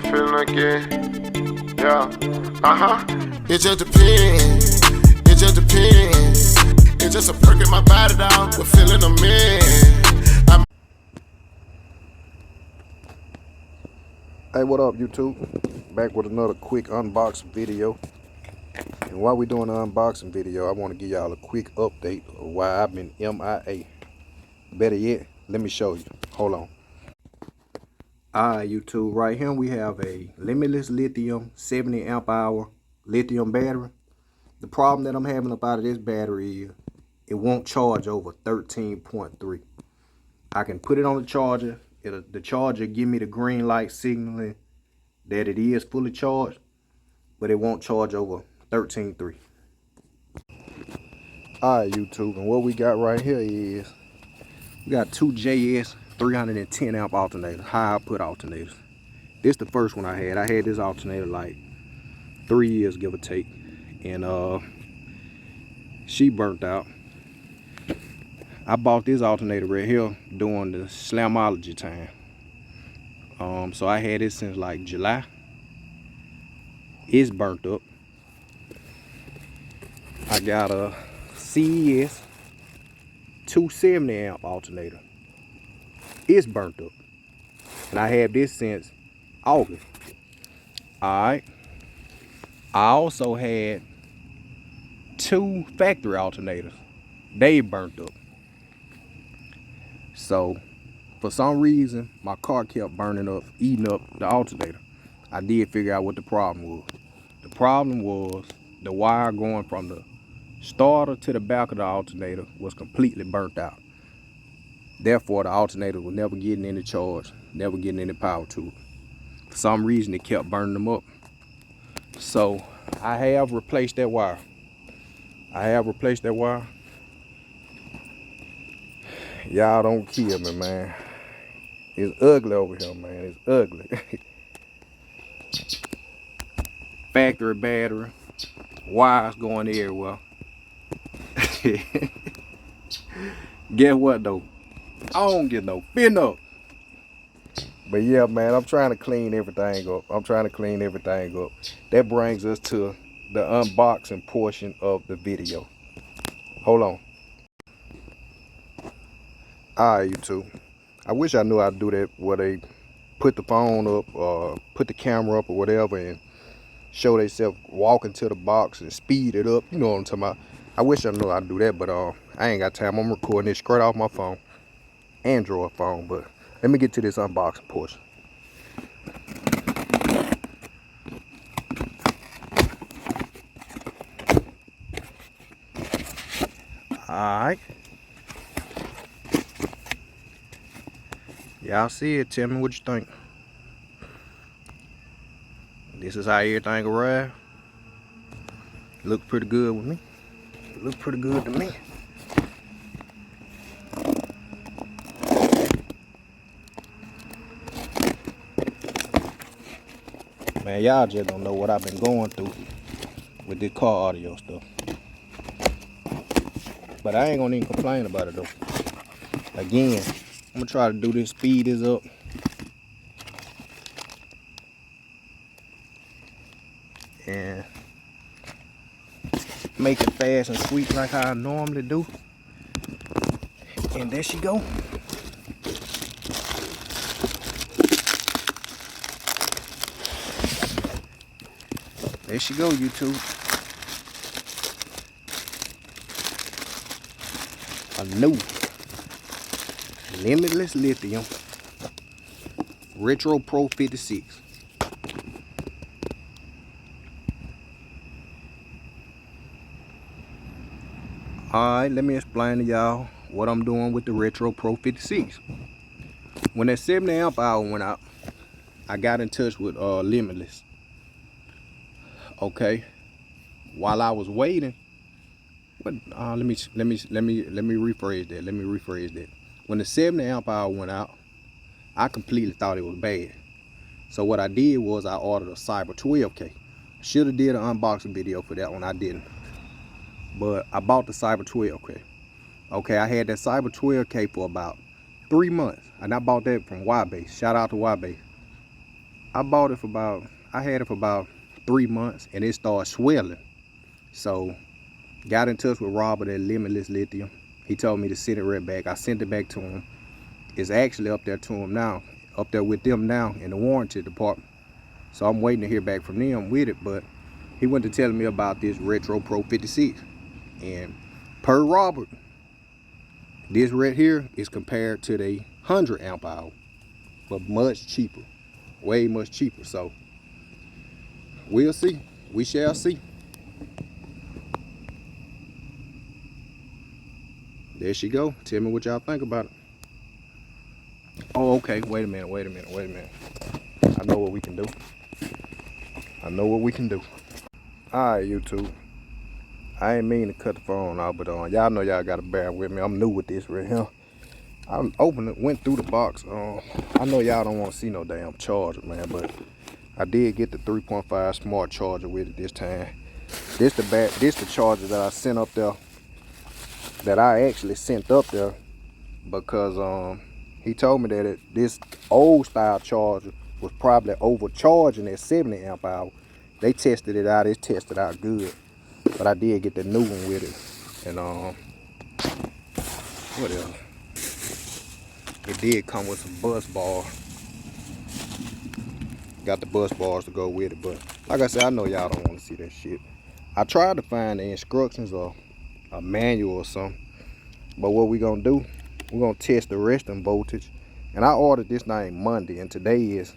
the feeling again. Yeah. It just depends. It just depends. It's just a perk in my body, dog. We're feeling a man. Hey, what up, YouTube? Back with another quick unboxing video. And while we're doing the unboxing video, I want to give y'all a quick update of why I've been MIA. Better yet, let me show you. Hold on. Alright, YouTube, right here we have a limitless lithium 70 amp hour lithium battery. The problem that I'm having up out of this battery is it won't charge over 13.3. I can put it on the charger. The charger give me the green light signaling that it is fully charged, but it won't charge over 13.3. Alright, YouTube, and what we got right here is we got two JS 310 amp alternators, high output alternators. This is the first one I had. I had this alternator like 3 years, give or take, and she burnt out. I bought this alternator right here during the Slamology time. So I had it since like July. It's burnt up. I got a CES 270 amp alternator. It's burnt up. And I have this since August. Alright. I also had two factory alternators. They burnt up. So for some reason my car kept burning up, eating up the alternator. I did figure out what the problem was. The problem was the wire going from the starter to the back of the alternator was completely burnt out. Therefore, the alternator was never getting any charge, never getting any power to it. For some reason, it kept burning them up. So I have replaced that wire. Y'all don't kill me, man. It's ugly over here, man. It's ugly. Factory battery, wires going everywhere. Guess what though? I don't get no fin up. But yeah, man, I'm trying to clean everything up. That brings us to the unboxing portion of the video. Hold on. Alright, YouTube. I wish I knew how to do that where they put the phone up or put the camera up or whatever and show themselves walking to the box and speed it up. You know what I'm talking about. I wish I knew how to do that, but I ain't got time. I'm recording this straight off my phone. Android phone, but let me get to this unboxing portion. Alright. Y'all see it, tell me what you think. This is how everything arrived. Look pretty good with me. Look pretty good to me. Man, y'all just don't know what I've been going through with this car audio stuff. But I ain't gonna even complain about it though. Again, I'm gonna try to do this, speed this up. And make it fast and sweet like how I normally do. And there she go. There she go, YouTube. A new limitless lithium Retro Pro 56. Alright, let me explain to y'all what I'm doing with the Retro Pro 56. When that 70 amp hour went out, I got in touch with Limitless. Okay. While I was waiting, but let me rephrase that. When the 70 amp hour went out, I completely thought it was bad. So what I did was I ordered a Cyber 12K. Should have did an unboxing video for that one, I didn't. But I bought the Cyber 12K. Okay, I had that Cyber 12K for about 3 months, and I bought that from Y-Base. Shout out to Y-Base. I bought it for about, I had it for about 3 months and it started swelling. So got in touch with Robert at Limitless Lithium. He told me to send it right back. I sent it back to him. It's actually up there to him now, up there with them now in the warranty department. So I'm waiting to hear back from them with it, but he went to telling me about this Retro Pro 56. And per Robert, this right here is compared to the 100 amp hour, but much cheaper, way much cheaper. So we'll see, we shall see. There she go. Tell me what y'all think about it. Oh, okay, wait a minute. I know what we can do. Alright, YouTube. I ain't mean to cut the phone off, but y'all know y'all gotta bear with me. I'm new with this right here. I opened it, went through the box. I know y'all don't want to see no damn charger, man, but I did get the 3.5 smart charger with it this time. This the charger that I sent up there. That I actually sent up there because he told me that this old style charger was probably overcharging at 70 amp hour. They tested it out. It tested out good. But I did get the new one with it. And what else? It did come with some bus bars. Got the bus bars to go with it. But like I said, I know y'all don't want to see that shit. I tried to find the instructions or a manual or something. But what we gonna do, we're gonna test the resting voltage. And I ordered this thing Monday, and today is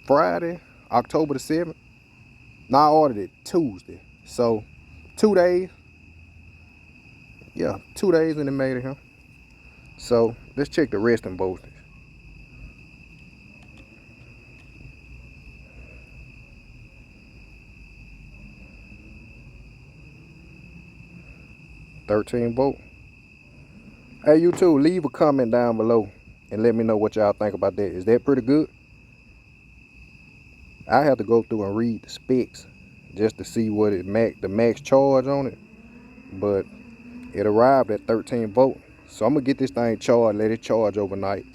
Friday, October the 7th. Now I ordered it Tuesday. So 2 days. Yeah, 2 days and it made it here. So let's check the resting voltage. $13 Hey, you too, leave a comment down below and let me know what y'all think about that. Is that pretty good? I have to go through and read the specs just to see what the max charge on it. But it arrived at 13 volts. So I'm gonna get this thing charged, let it charge overnight,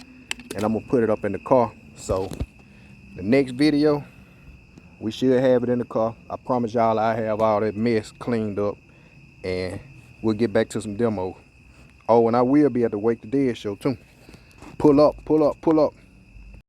and I'm gonna put it up in the car. So the next video, we should have it in the car. I promise y'all I have all that mess cleaned up, and we'll get back to some demo. Oh, and I will be at the Wake the Dead show too. Pull up.